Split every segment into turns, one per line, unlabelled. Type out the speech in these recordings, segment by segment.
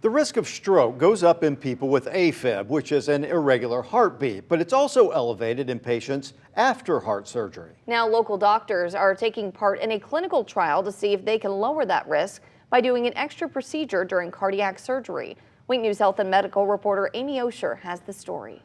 The risk of stroke goes up in people with AFib, which is an irregular heartbeat, but it's also elevated in patients after heart surgery.
Now, local doctors are taking part in a clinical trial to see if they can lower that risk by doing an extra procedure during cardiac surgery. Wink News Health and Medical reporter Amy Osher has the story.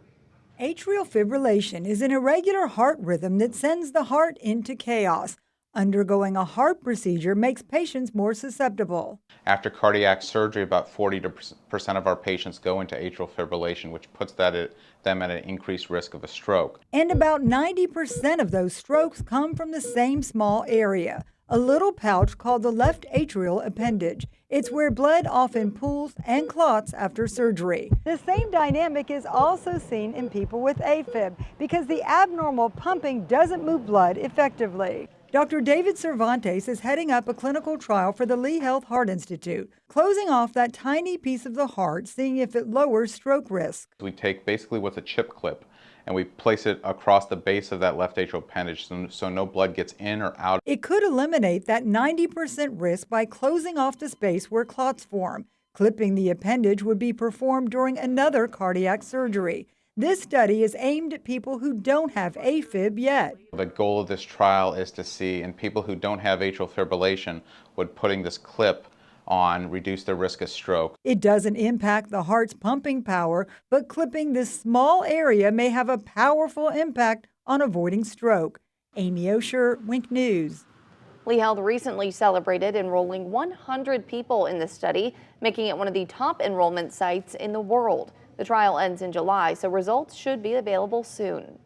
Atrial fibrillation is an irregular heart rhythm that sends the heart into chaos. Undergoing a heart procedure makes patients more susceptible.
After cardiac surgery, about 40% of our patients go into atrial fibrillation, which puts them at an increased risk of a stroke.
And about 90% of those strokes come from the same small area, a little pouch called the left atrial appendage. It's where blood often pools and clots after surgery. The same dynamic is also seen in people with AFib because the abnormal pumping doesn't move blood effectively. Dr. David Cervantes is heading up a clinical trial for the Lee Health Heart Institute, closing off that tiny piece of the heart, seeing if it lowers stroke risk.
We take basically what's a chip clip and we place it across the base of that left atrial appendage so no blood gets in or out.
It could eliminate that 90% risk by closing off the space where clots form. Clipping the appendage would be performed during another cardiac surgery. This study is aimed at people who don't have AFib yet.
The goal of this trial is to see in people who don't have atrial fibrillation, would putting this clip on reduce their risk of stroke.
It doesn't impact the heart's pumping power, but clipping this small area may have a powerful impact on avoiding stroke. Amy Osher, Wink News.
Lee Health recently celebrated enrolling 100 people in the study, making it one of the top enrollment sites in the world. The trial ends in July, so results should be available soon.